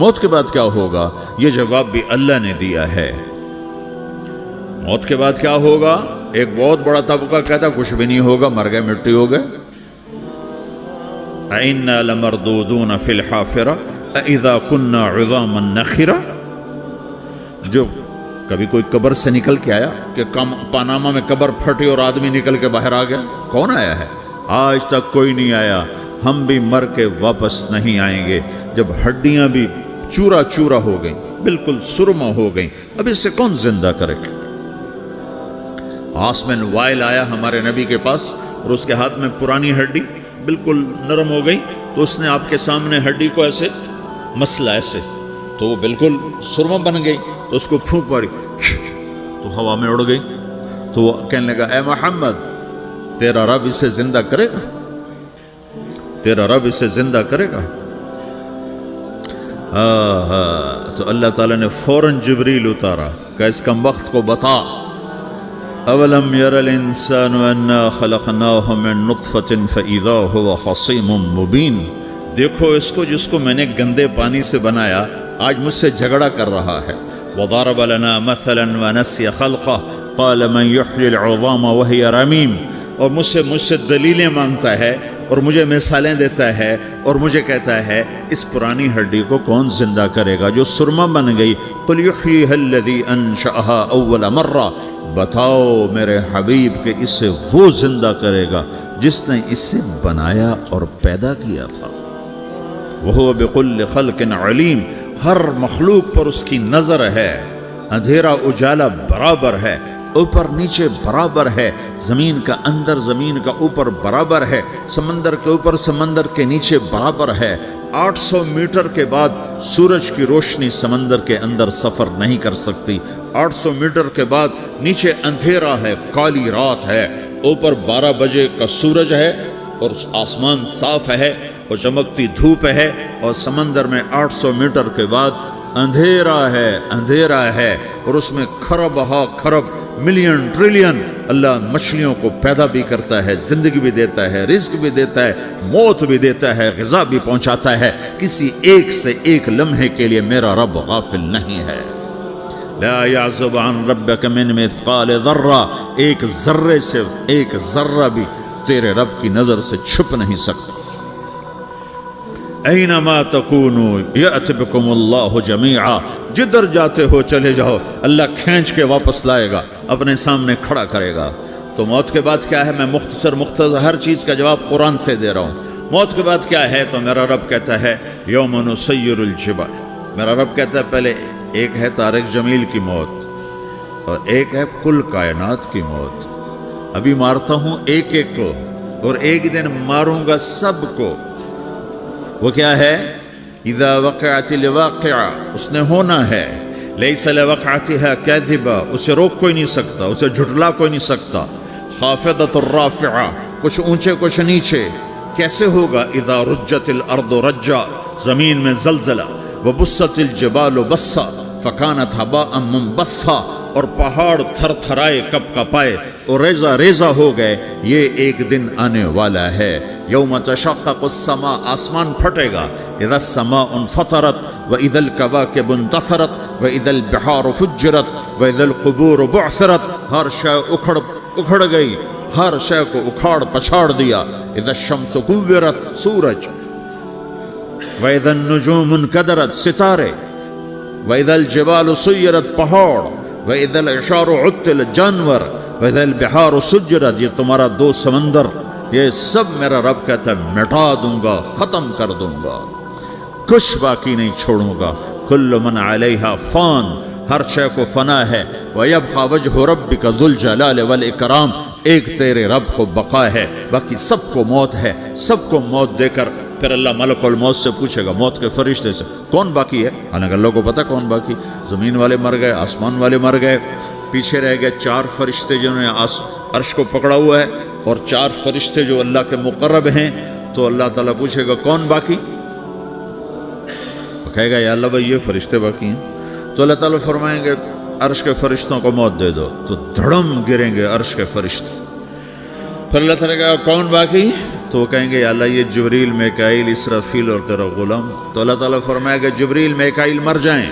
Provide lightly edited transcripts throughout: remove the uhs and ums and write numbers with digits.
موت کے بعد کیا ہوگا؟ یہ جواب بھی اللہ نے دیا ہے۔ موت کے بعد کیا ہوگا؟ ایک بہت بڑا طبقہ کہتا کچھ بھی نہیں ہوگا، مر گئے، مٹی ہو گئے۔ اِنَّا لَمَرْدُودُونَ فِي الْحَافِرَةِ اِذَا كُنَّا عِظَامًا نَخِرَةً۔ جو کبھی کوئی قبر سے نکل کے آیا کہ پاناما میں قبر پھٹی اور آدمی نکل کے باہر آ گیا؟ کون آیا ہے؟ آج تک کوئی نہیں آیا۔ ہم بھی مر کے واپس نہیں آئیں گے۔ جب ہڈیاں بھی چورا چورا ہو گئیں، بالکل سرما ہو گئیں، اب اس سے کون زندہ کرے گا؟ آسمن وائل آیا ہمارے نبی کے پاس اور اس کے ہاتھ میں پرانی ہڈی بالکل نرم ہو گئی، تو اس نے آپ کے سامنے ہڈی کو ایسے مسلا، ایسے تو وہ بالکل سرما بن گئی، تو اس کو پھونک ماری تو ہوا میں اڑ گئی۔ تو وہ کہنے لگا اے محمد، تیرا رب اسے زندہ کرے گا؟ تیرا رب اسے زندہ کرے گا؟ تو اللہ تعالیٰ نے فوراً جبریل اتارا کہ اس کم وقت کو بتا، اولم یر الانسان انا خلقناہ من نطفۃ فاذا هو خصیم مبین۔ دیکھو اس کو جس کو میں نے گندے پانی سے بنایا، آج مجھ سے جھگڑا کر رہا ہے۔ وضرب لنا مثلا ونسی خلقہ قال من یحیی العظام وہی رمیم۔ اور مجھ سے دلیلیں مانگتا ہے اور مجھے مثالیں دیتا ہے اور مجھے کہتا ہے اس پرانی ہڈی کو کون زندہ کرے گا جو سرما بن گئی؟ قل یحییھا الذی انشأھا اول مرہ۔ بتاؤ میرے حبیب کہ اسے وہ زندہ کرے گا جس نے اسے بنایا اور پیدا کیا تھا۔ وہو بکل خلق علیم۔ ہر مخلوق پر اس کی نظر ہے، اندھیرا اجالا برابر ہے، اوپر نیچے برابر ہے، زمین کا اندر زمین کا اوپر برابر ہے، سمندر کے اوپر سمندر کے نیچے برابر ہے۔ 800 میٹر کے بعد سورج کی روشنی سمندر کے اندر سفر نہیں کر سکتی۔ 800 میٹر کے بعد نیچے اندھیرا ہے، کالی رات ہے، اوپر 12 بجے کا سورج ہے اور آسمان صاف ہے اور چمکتی دھوپ ہے، اور سمندر میں 800 میٹر کے بعد اندھیرا ہے اور اس میں کھرب ہا کھرب ملین ٹریلین اللہ مچھلیوں کو پیدا بھی کرتا ہے، زندگی بھی دیتا ہے، رزق بھی دیتا ہے، موت بھی دیتا ہے، غذا بھی پہنچاتا ہے۔ کسی ایک سے ایک لمحے کے لیے میرا رب غافل نہیں ہے۔ لا يعزب عن ربك من مثقال ذرہ، ایک ذرے سے ایک ذرہ بھی تیرے رب کی نظر سے چھپ نہیں سکتا۔ اینما تکونوا یأت بکم اللہ جمیعا، جدھر جاتے ہو چلے جاؤ، اللہ کھینچ کے واپس لائے گا، اپنے سامنے کھڑا کرے گا۔ تو موت کے بعد کیا ہے؟ میں مختصر ہر چیز کا جواب قرآن سے دے رہا ہوں۔ موت کے بعد کیا ہے؟ تو میرا رب کہتا ہے یوم نسیر الجبال۔ میرا رب کہتا ہے پہلے ایک ہے طارق جمیل کی موت اور ایک ہے کل کائنات کی موت۔ ابھی مارتا ہوں ایک ایک کو اور ایک دن ماروں گا سب کو۔ وہ کیا ہے؟ اذا وقعت الواقعہ، اس نے ہونا ہے۔ لیس لوقعتها کاذبہ، اسے روک کوئی نہیں سکتا، اسے جھٹلا کوئی نہیں سکتا۔ خافضۃ الرافعہ، کچھ اونچے کچھ نیچے۔ کیسے ہوگا؟ اذا رجت الارض رجا، زمین میں زلزلہ۔ وبست الجبال بسا فکانت ہباء منبثا، اور پہاڑ تھر تھرائے کپ کپائے اور ریزہ ریزہ ہو گئے۔ یہ ایک دن آنے والا ہے۔ یوم تشقق السماء، آسمان پھٹے گا۔ اذا السماء انفطرت واذا الكواكب انتثرت واذا البحار فجرت واذا القبور بعثرت، ہر شے اکھڑ گئی، ہر شے کو اکھاڑ پچھاڑ دیا۔ اذا الشمس كورت، سورج۔ واذا النجوم انكدرت، ستارے۔ واذا الجبال سيرت، پہاڑ۔ وَإِذَا الْعِشَارُ عُطِّلَتْ، جانور۔ وَإِذَا الْبِحَارُ سُجِّرَتْ، یہ تمہارا دو سمندر، یہ سب میرا رب کہتا ہے مٹا دوں گا، ختم کر دوں گا، کچھ باقی نہیں چھوڑوں گا۔ كُلُّ مَنْ عَلَيْهَا فان، ہر شے کو فنا ہے۔ وَيَبْقَى وَجْهُ رَبِّكَ ذُو الْجَلَالِ وَالْإِكْرَامِ، ایک تیرے رب کو بقا ہے، باقی سب کو موت ہے۔ سب کو موت دے کر پھر اللہ ملک الموت سے پوچھے گا، موت کے فرشتے سے، کون باقی ہے؟ حالانکہ اللہ کو پتہ کون باقی۔ زمین والے مر گئے، آسمان والے مر گئے، پیچھے رہ گئے 4 فرشتے جنہوں نے عرش کو پکڑا ہوا ہے، اور 4 فرشتے جو اللہ کے مقرب ہیں۔ تو اللہ تعالیٰ پوچھے گا کون باقی؟ وہ کہے گا یا اللہ بھائی یہ فرشتے باقی ہیں۔ تو اللہ تعالیٰ فرمائیں گے عرش کے فرشتوں کو موت دے دو، تو دھڑم گریں گے عرش کے فرشتے۔ پھر اللہ تعالیٰ کہا کون باقی؟ تو وہ کہیں گے یا اللہ یہ جبریل میکائیل اسرافیل اور تیرا غلام. تو اللہ تعالیٰ فرمائے گا جبریل میکائیل مر جائیں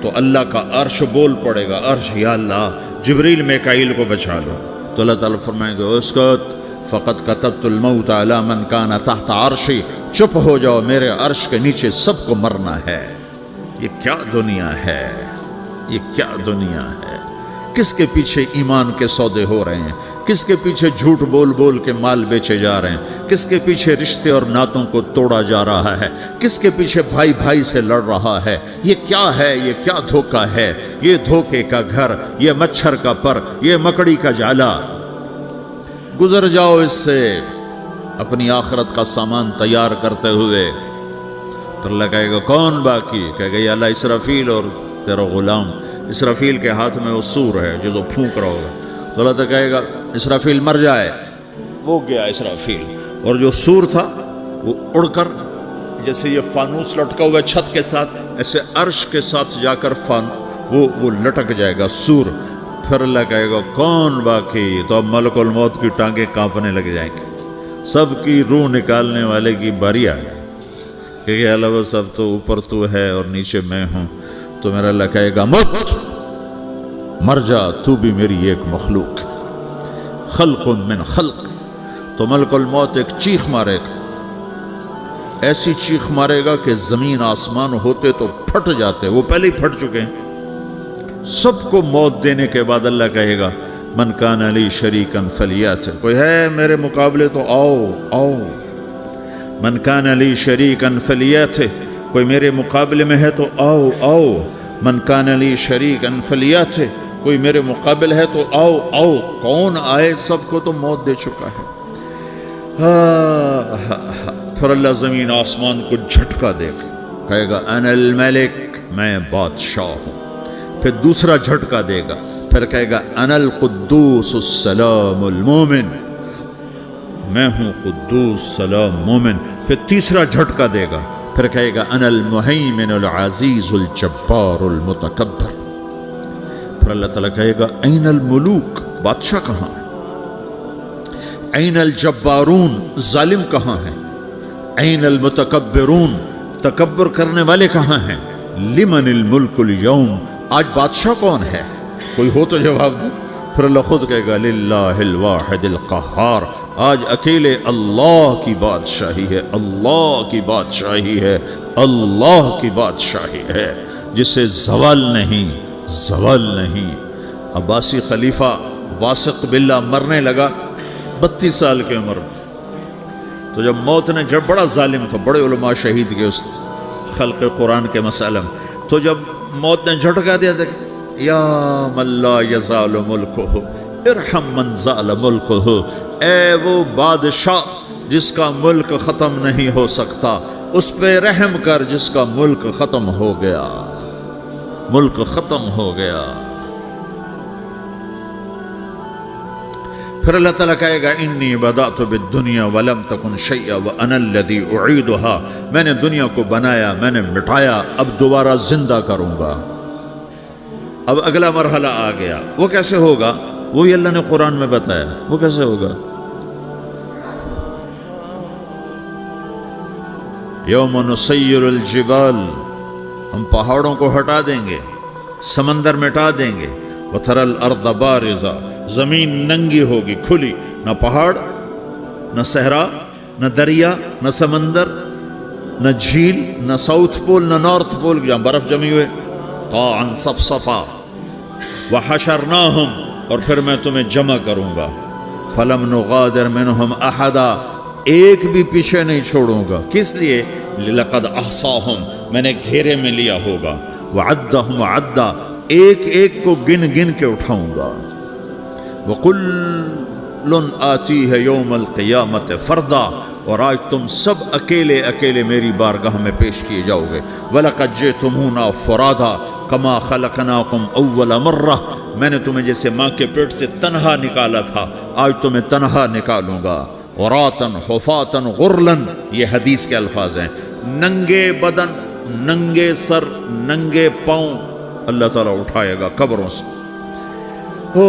تو اللہ کا عرش بول پڑے گا, عرش یا اللہ جبریل میکائیل کو بچا لو. تو اللہ تعالیٰ فرمائے گا اسکت فقط کتبت الموت علی من کان تحت عرشی, چپ ہو جاؤ میرے عرش کے نیچے سب کو مرنا ہے. یہ کیا دنیا ہے, یہ کیا دنیا ہے. کس کے پیچھے ایمان کے سودے ہو رہے ہیں, کس کے پیچھے جھوٹ بول بول کے مال بیچے جا رہے ہیں, کس کے پیچھے رشتے اور ناتوں کو توڑا جا رہا ہے, کس کے پیچھے بھائی بھائی سے لڑ رہا ہے. یہ کیا ہے, یہ کیا دھوکہ ہے, یہ دھوکے کا گھر, یہ مچھر کا پر, یہ مکڑی کا جالا. گزر جاؤ اس سے اپنی آخرت کا سامان تیار کرتے ہوئے. پھر اللہ کہے گا کون باقی, کہے گا یا اللہ اسرافیل اور تیرا غلام. اسرافیل کے ہاتھ میں وہ سور ہے جو پھونک رہا ہوگا. تو اللہ تعالیٰ کہے گا اسرافیل مر جائے, وہ گیا اسرافیل, اور جو سور تھا وہ اڑ کر جیسے یہ فانوس لٹکا ہوا چھت کے ساتھ ایسے عرش کے ساتھ جا کر وہ لٹک جائے گا سور. پھر اللہ کہے گا کون باقی, تو اب ملک الموت کی ٹانگیں کانپنے لگ جائیں گی. سب کی روح نکالنے والے کی باری آ گئی کہ اللہ وہ سب تو اوپر تو ہے اور نیچے میں ہوں. تو میرا اللہ کہے گا موت مر جا, تو بھی میری ایک مخلوق, خلق من خلق. تو ملک الموت ایک چیخ مارے گا, ایسی چیخ مارے گا کہ زمین آسمان ہوتے تو پھٹ جاتے, وہ پہلے ہی پھٹ چکے ہیں. سب کو موت دینے کے بعد اللہ کہے گا من کان لی شریکن فلیات, کوئی ہے میرے مقابلے تو آؤ آؤ. من کان لی شریکن فلیات, کوئی میرے مقابلے میں ہے تو آؤ آؤ. من کان لی شریکن فلیات, کوئی میرے مقابل ہے تو آؤ آؤ. کون آئے, سب کو تو موت دے چکا ہے. پھر اللہ زمین آسمان کو جھٹکا دے گا, کہے گا انا الملک, میں بادشاہ ہوں. پھر دوسرا جھٹکا دے گا, پھر کہے گا انا القدوس السلام المومن, میں ہوں قدوس سلام مومن. پھر تیسرا جھٹکا دے گا, پھر کہے گا انا المہیمن العزیز الجبار المتکبر. پھر اللہ تعالیٰ کہے گا این الملوک, بادشاہ کہاں ہے؟ این الجبارون, ظالم کہاں ہیں؟ این المتکبرون, تکبر کرنے والے کہاں ہیں؟ لمن الملک اليوم, آج بادشاہ کون ہے؟ کوئی ہو تو جواب دے. پھر اللہ خود کہے گا للہ الواحد القہار, آج اکیلے اللہ کی بادشاہی ہے, اللہ کی بادشاہی ہے, اللہ کی بادشاہی ہے, جسے زوال نہیں, زوال نہیں. عباسی خلیفہ واسق باللہ مرنے لگا 32 سال کی عمر میں. تو جب موت نے, جب بڑا ظالم تھا, بڑے علماء شہید گئے اس خلق قرآن کے مسئلہ میں, تو جب موت نے جھٹکا دیا تھا یا من لا یزال ملکہ ارحم من زال ملکہ, اے وہ بادشاہ جس کا ملک ختم نہیں ہو سکتا, اس پہ رحم کر جس کا ملک ختم ہو گیا, ملک ختم ہو گیا. پھر اللہ تعالیٰ کہے گا انی بدأت بالدنیا ولم تکن شیئا وانا الذی اعیدہا, میں نے دنیا کو بنایا, میں نے مٹایا, اب دوبارہ زندہ کروں گا. اب اگلا مرحلہ آ گیا, وہ کیسے ہوگا؟ وہی اللہ نے قرآن میں بتایا. وہ کیسے ہوگا؟ یوم نسیر الجبال, ہم پہاڑوں کو ہٹا دیں گے, سمندر مٹا دیں گے. وتری الارض بارزا, زمین ننگی ہوگی, کھلی, نہ پہاڑ, نہ صحرا, نہ دریا, نہ سمندر, نہ جھیل, نہ ساؤتھ پول, نہ نارتھ پول جہاں برف جمی ہوئے. قاعا صفصفا وحشرناہم, اور پھر میں تمہیں جمع کروں گا. فلم نغادر منہم احدا, ایک بھی پیچھے نہیں چھوڑوں گا. کس لیے؟ لقد احصاہم, میں نے گھیرے میں لیا ہوگا. وعدہم عدا, ایک ایک کو گن گن کے اٹھاؤں گا. وَقُلٌّ آتِيهَ يَوْمَ الْقِيَامَةِ فَرْدًا, اور آج تم سب اکیلے اکیلے میری بارگاہ میں پیش کیے جاؤ گے. وَلَقَدْ جِئْتُمُونَا فُرَادًا كَمَا خَلَقْنَاكُمْ أَوَّلَ مَرَّةٍ, میں نے تمہیں جیسے ماں کے پیٹ سے تنہا نکالا تھا, آج تمہیں تنہا نکالوں گا. عُرَاةً حُفَاةً غُرْلًا, یہ حدیث کے الفاظ ہیں. ننگے بدن, ننگے سر, ننگے پاؤں اللہ تعالیٰ اٹھائے گا قبروں سے. ہو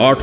8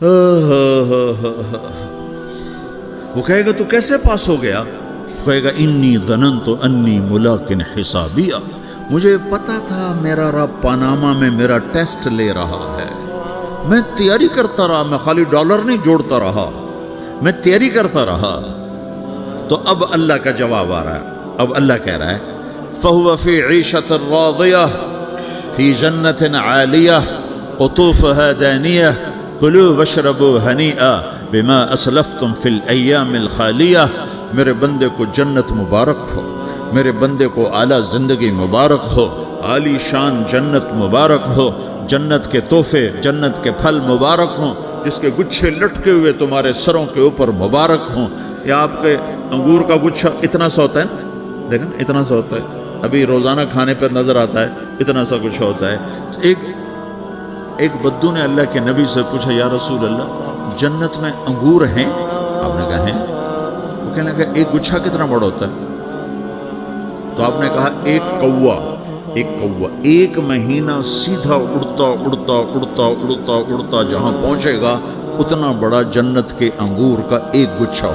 وہ کہے گا تو کیسے پاس ہو گیا؟ کہے گا انی ظننت انی ملاقن حسابیہ، مجھے پتا تھا میرا رب پاناما میں میرا ٹیسٹ لے رہا ہے، میں تیاری کرتا رہا، میں خالی ڈالر نہیں جوڑتا رہا، میں تیاری کرتا رہا۔ تو اب اللہ کا جواب آ رہا ہے، اب اللہ کہہ رہا ہے فَهُوَ فِي عِيشَةٍ رَاضِيَةٍ فِي جَنَّةٍ عَالِيَةٍ قُطُوفُهَا دَانِيَةٌ كُلُوا وَاشْرَبُوا هَنِيئًا بِمَا أَسْلَفْتُمْ فِي الْأَيَّامِ الْخَالِيَةِ، میرے بندے کو جنت مبارک ہو، میرے بندے کو اعلیٰ زندگی مبارک ہو، عالی شان جنت مبارک ہو، جنت کے تحفے، جنت کے پھل مبارک ہوں، جس کے گچھے لٹکے ہوئے تمہارے سروں کے اوپر مبارک ہوں۔ یا آپ کے انگور کا گچھا اتنا سا ہوتا ہے نا، دیکھیں اتنا سا ہوتا ہے، ابھی روزانہ کھانے پر نظر آتا ہے، اتنا سا کچھ ہوتا ہے۔ تو ایک بدو نے اللہ کے نبی سے پوچھا یا رسول اللہ جنت میں انگور ہیں؟ آپ نے کہا ہیں۔ وہ کہنے لگا ایک گچھا کتنا بڑا ہوتا ہے؟ تو آپ نے کہا ایک کوا ایک مہینہ سیدھا اڑتا اڑتا اڑتا اڑتا اڑتا جہاں پہنچے گا اتنا بڑا جنت کے انگور کا ایک گچھا ہو۔